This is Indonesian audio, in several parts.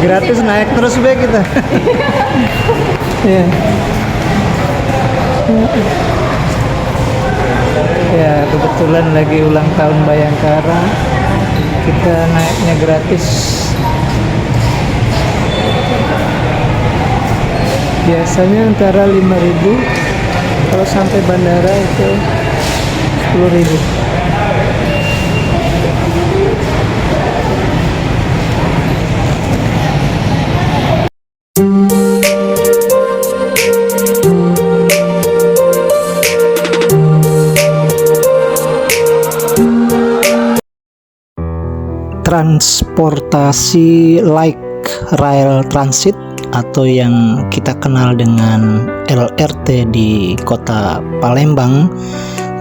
Gratis naik terus be kita. Ya. Ya, kebetulan lagi ulang tahun Bayangkara. Kita naiknya gratis. Biasanya antara 5.000, kalau sampai bandara itu 10.000. Transportasi light rail transit atau yang kita kenal dengan LRT di Kota Palembang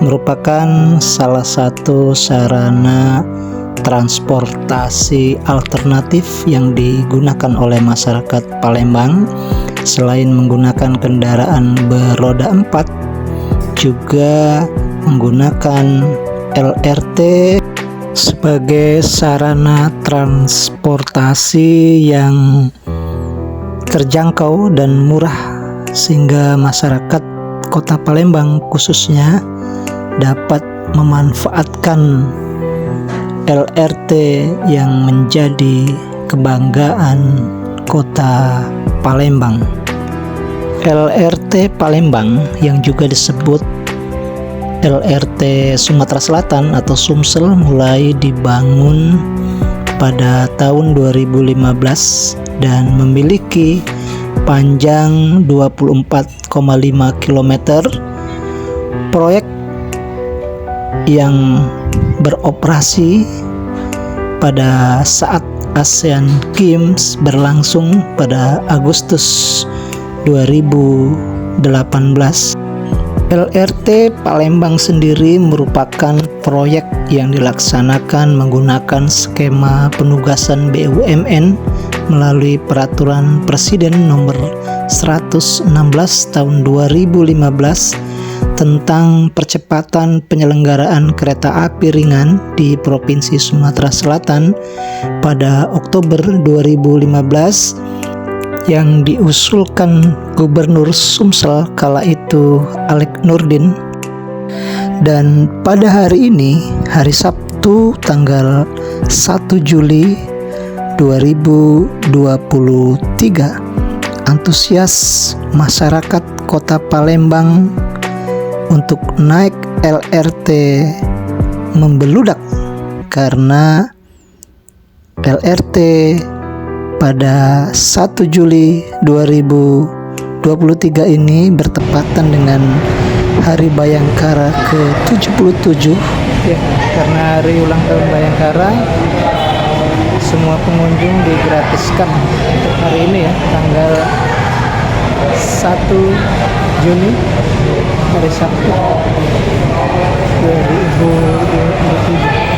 merupakan salah satu sarana transportasi alternatif yang digunakan oleh masyarakat Palembang. Selain menggunakan kendaraan beroda 4, juga menggunakan LRT sebagai sarana transportasi yang terjangkau dan murah, sehingga masyarakat Kota Palembang khususnya dapat memanfaatkan LRT yang menjadi kebanggaan Kota Palembang. LRT Palembang yang juga disebut LRT Sumatera Selatan atau Sumsel mulai dibangun pada tahun 2015 dan memiliki panjang 24,5 km. Proyek yang beroperasi pada saat ASEAN Games berlangsung pada Agustus 2018. LRT Palembang sendiri merupakan proyek yang dilaksanakan menggunakan skema penugasan BUMN melalui Peraturan Presiden Nomor 116 Tahun 2015 tentang percepatan penyelenggaraan kereta api ringan di Provinsi Sumatera Selatan pada Oktober 2015 yang diusulkan Gubernur Sumsel kala itu Alek Nurdin. Dan pada hari ini, hari Sabtu tanggal 1 Juli 2023, antusias masyarakat Kota Palembang untuk naik LRT membeludak karena LRT pada 1 Juli 2023 ini bertepatan dengan Hari Bayangkara ke-77 ya, karena hari ulang tahun Bayangkara semua pengunjung digratiskan untuk hari ini ya, tanggal 1 Juni hari Sabtu 2023.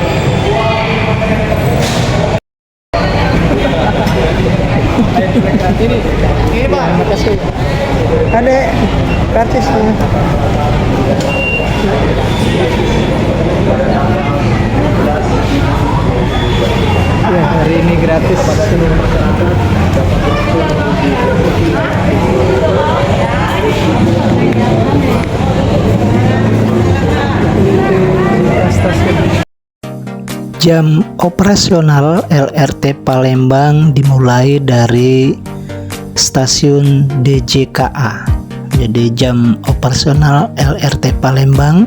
Ini Pak, terima kasih. Ada karcisnya. Ya, hari ini gratis seluruh masyarakat. Jam operasional LRT Palembang dimulai dari stasiun DJKA. Jadi jam operasional LRT Palembang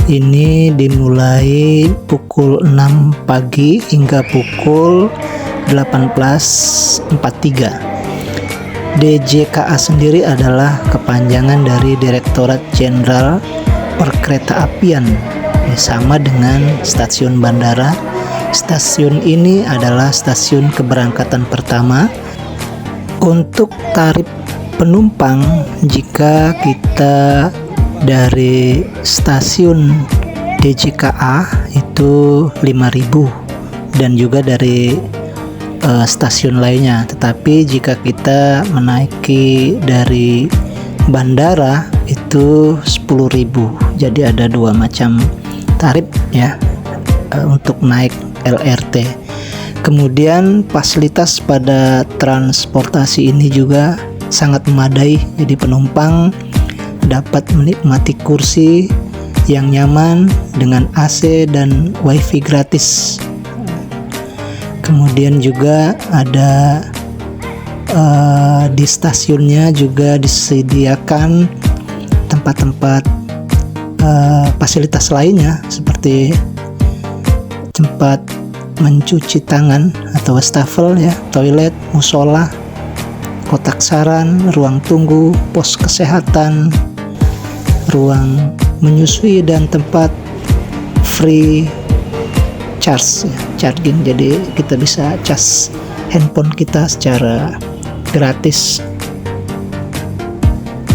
ini dimulai pukul 6 pagi hingga pukul 18.43. DJKA sendiri adalah kepanjangan dari Direktorat Jenderal Perkeretaapian, sama dengan stasiun bandara. Stasiun ini adalah stasiun keberangkatan pertama. Untuk tarif penumpang, jika kita dari stasiun DJKA itu 5.000 dan juga dari stasiun lainnya. Tetapi jika kita menaiki dari bandara itu 10.000. Jadi ada dua macam tarif ya untuk naik LRT. Kemudian fasilitas pada transportasi ini juga sangat memadai, jadi penumpang dapat menikmati kursi yang nyaman dengan AC dan WiFi gratis. Kemudian juga ada di stasiunnya juga disediakan tempat-tempat fasilitas lainnya seperti tempat mencuci tangan atau wastafel ya, toilet, musola, kotak saran, ruang tunggu, pos kesehatan, ruang menyusui, dan tempat free charge ya, charging. Jadi kita bisa cas handphone kita secara gratis.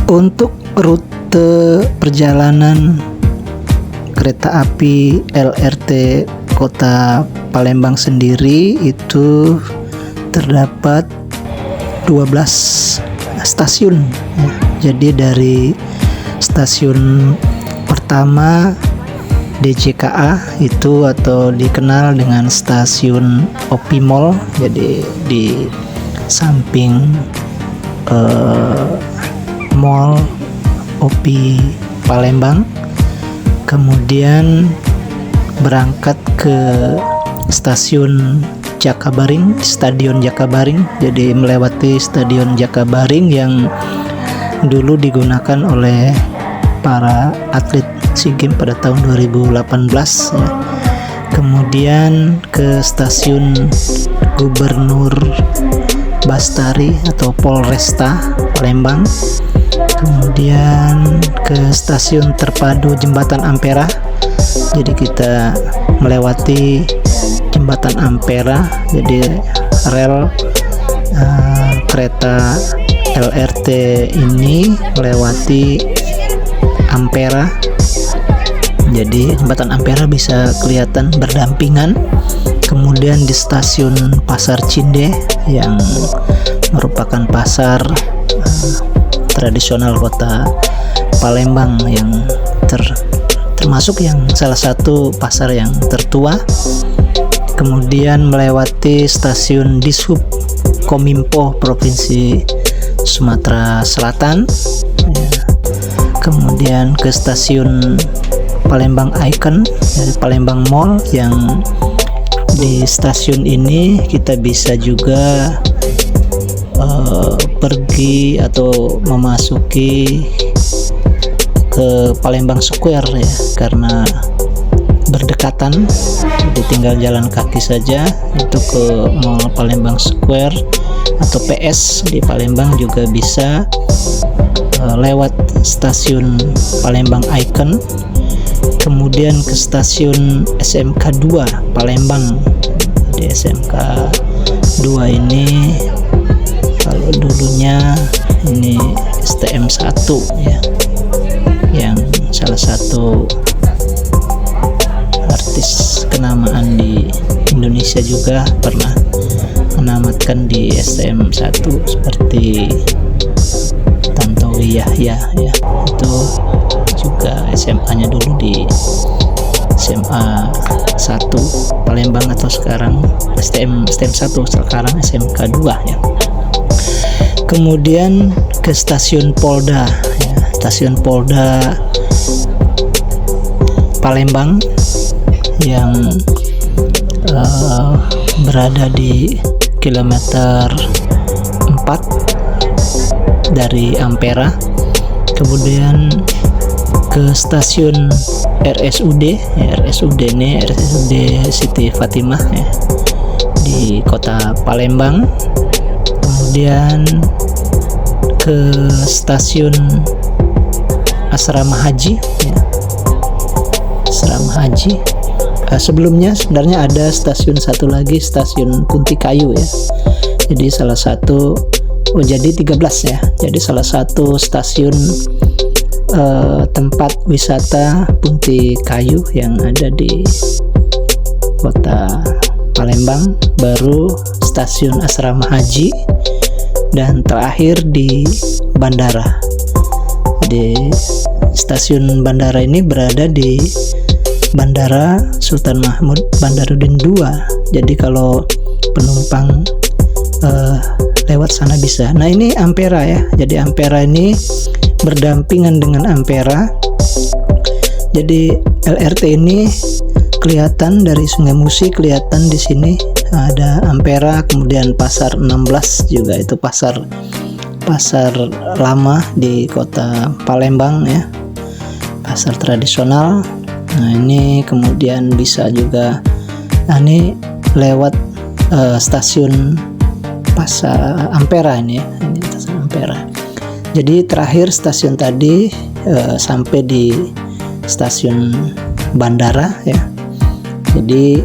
Untuk rute perjalanan kereta api LRT Kota Palembang sendiri itu terdapat 12 stasiun ya. Jadi dari stasiun pertama DJKA itu atau dikenal dengan stasiun OP Mall, jadi di samping Mall OP Palembang. Kemudian berangkat ke stasiun Jakabaring, Stadion Jakabaring. Jadi melewati Stadion Jakabaring yang dulu digunakan oleh para atlet SEA Games pada tahun 2018 ya. Kemudian ke stasiun Gubernur Bastari atau Polresta Palembang. Kemudian ke stasiun terpadu Jembatan Ampera. Jadi kita melewati Jembatan Ampera, jadi rel kereta LRT ini melewati Ampera. Jadi Jembatan Ampera bisa kelihatan berdampingan. Kemudian di stasiun Pasar Cinde yang merupakan pasar tradisional Kota Palembang yang termasuk yang salah satu pasar yang tertua. Kemudian melewati stasiun Dishub Kominfo Provinsi Sumatera Selatan ya. Kemudian ke stasiun Palembang Icon dari Palembang Mall, yang di stasiun ini kita bisa juga pergi atau memasuki ke Palembang Square ya, karena berdekatan, jadi tinggal jalan kaki saja itu ke Mall Palembang Square atau PS di Palembang. Juga bisa lewat stasiun Palembang Icon, kemudian ke stasiun SMK 2 Palembang. Di SMK 2 ini kalau dulunya ini STM 1 ya, yang salah satu artis kenamaan di Indonesia juga pernah menamatkan di STM 1 seperti Tantowi Yahya ya, itu juga SMA-nya dulu di SMA 1 Palembang atau sekarang STM 1, sekarang SMK 2 ya. Kemudian ke stasiun Polda ya, stasiun Polda Palembang yang berada di kilometer 4 dari Ampera. Kemudian ke stasiun RSUD ya, RSUD ini RSUD Siti Fatimah ya, di Kota Palembang. Kemudian ke stasiun Asrama Haji ya, Asrama Haji. Sebelumnya sebenarnya ada stasiun satu lagi, stasiun Punti Kayu ya. Jadi salah satu, jadi 13 ya. Jadi salah satu stasiun tempat wisata Punti Kayu yang ada di Kota Palembang, baru stasiun Asrama Haji, dan terakhir di bandara. Di stasiun bandara ini berada di Bandara Sultan Mahmud Bandarudin II. Jadi kalau penumpang lewat sana bisa. Nah ini Ampera ya, jadi Ampera ini berdampingan dengan Ampera. Jadi LRT ini kelihatan dari Sungai Musi, kelihatan di sini ada Ampera, kemudian Pasar 16 juga, itu pasar lama di kota Palembang ya, pasar tradisional. Nah ini kemudian bisa juga, nah ini lewat stasiun Pasar Ampera ini ya, ini stasiun Ampera. Jadi terakhir stasiun tadi sampai di stasiun bandara ya. Jadi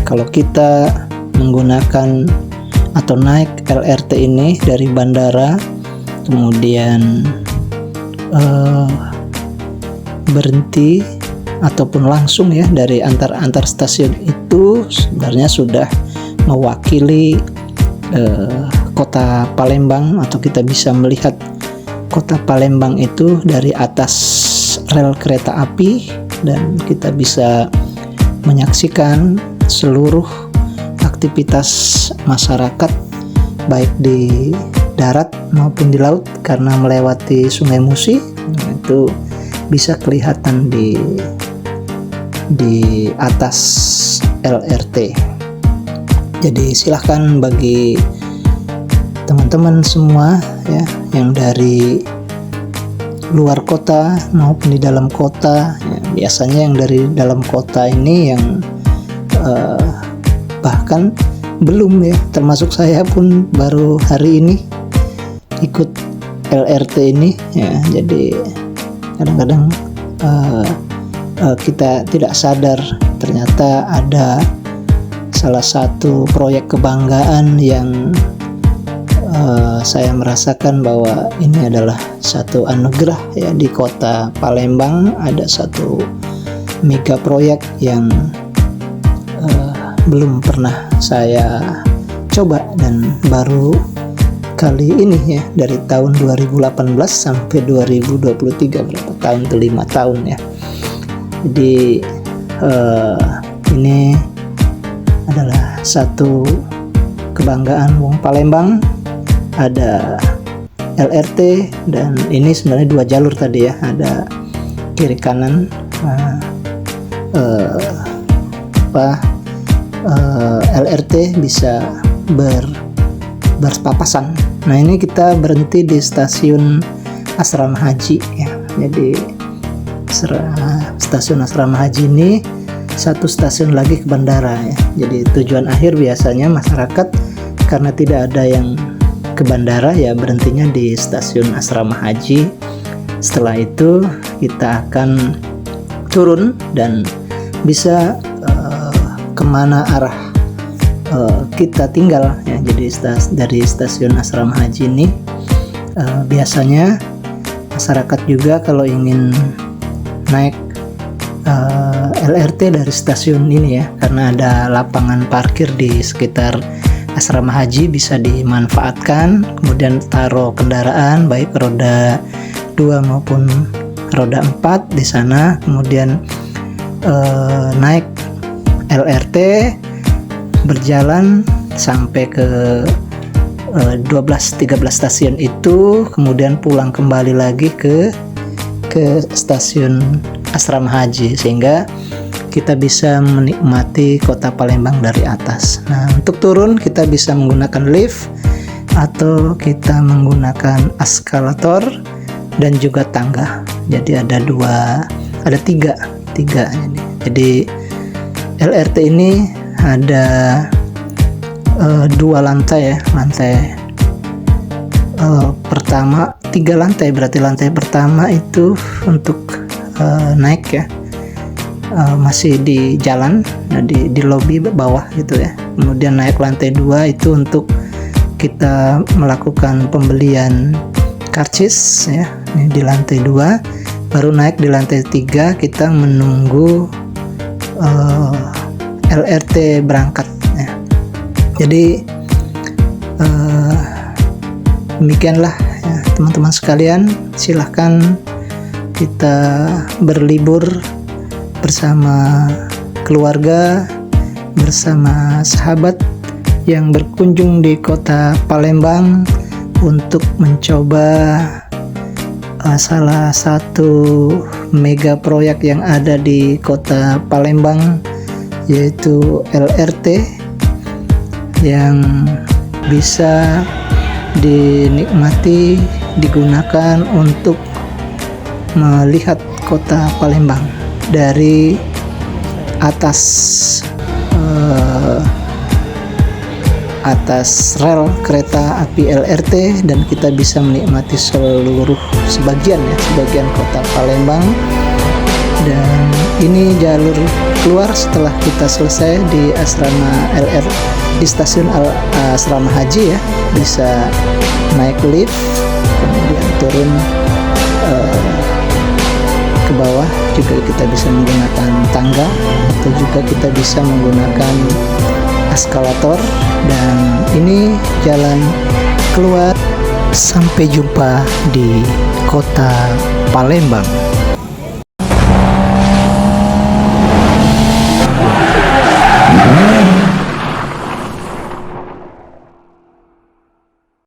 kalau kita menggunakan atau naik LRT ini dari bandara, kemudian berhenti ataupun langsung ya dari antar stasiun, itu sebenarnya sudah mewakili kota Palembang, atau kita bisa melihat kota Palembang itu dari atas rel kereta api, dan kita bisa menyaksikan seluruh aktivitas masyarakat baik di darat maupun di laut, karena melewati Sungai Musi. Itu bisa kelihatan di atas LRT. Jadi silahkan bagi teman-teman semua ya yang dari luar kota maupun di dalam kota ya, biasanya yang dari dalam kota ini yang bahkan belum ya, termasuk saya pun baru hari ini ikut LRT ini ya. Jadi kadang-kadang kita tidak sadar ternyata ada salah satu proyek kebanggaan yang saya merasakan bahwa ini adalah satu anugerah ya, di kota Palembang ada satu mega proyek yang belum pernah saya coba, dan baru kali ini ya, dari tahun 2018 sampai 2023, berapa tahun tuh, 5 tahun ya. Jadi ini adalah satu kebanggaan wong Palembang, ada LRT, dan ini sebenarnya 2 jalur tadi ya, ada kiri kanan LRT bisa berpapasan. Nah ini kita berhenti di stasiun Asrama Haji ya. Jadi stasiun Asrama Haji ini satu stasiun lagi ke bandara ya. Jadi tujuan akhir biasanya masyarakat karena tidak ada yang ke bandara ya berhentinya di stasiun Asrama Haji. Setelah itu kita akan turun dan bisa kemana arah kita tinggal ya. Jadi dari stasiun Asrama Haji ini biasanya masyarakat juga kalau ingin naik LRT dari stasiun ini ya, karena ada lapangan parkir di sekitar Asrama Haji, bisa dimanfaatkan, kemudian taruh kendaraan baik roda 2 maupun roda 4 di sana, kemudian naik LRT berjalan sampai ke 12-13 stasiun itu, kemudian pulang kembali lagi ke stasiun Asrama Haji, sehingga kita bisa menikmati kota Palembang dari atas. Nah, untuk turun kita bisa menggunakan lift atau kita menggunakan eskalator dan juga tangga. Jadi ada tiga ini. Jadi LRT ini ada 2 lantai ya, lantai pertama 3 lantai, berarti lantai pertama itu untuk naik ya, masih di jalan, di lobi bawah gitu ya. Kemudian naik lantai 2 itu untuk kita melakukan pembelian karcis ya, ini di lantai 2. Baru naik di lantai 3 kita menunggu LRT berangkat ya. Jadi demikianlah ya, teman-teman sekalian, silahkan kita berlibur bersama keluarga, bersama sahabat, yang berkunjung di kota Palembang untuk mencoba salah satu mega proyek yang ada di kota Palembang, yaitu LRT yang bisa dinikmati, digunakan untuk melihat kota Palembang dari atas rel kereta api LRT, dan kita bisa menikmati sebagian kota Palembang. Dan ini jalur keluar setelah kita selesai di asrama di stasiun asrama haji ya. Bisa naik lift, kemudian turun ke bawah, juga kita bisa menggunakan tangga, atau juga kita bisa menggunakan eskalator. Dan ini jalan keluar. Sampai jumpa di kota Palembang.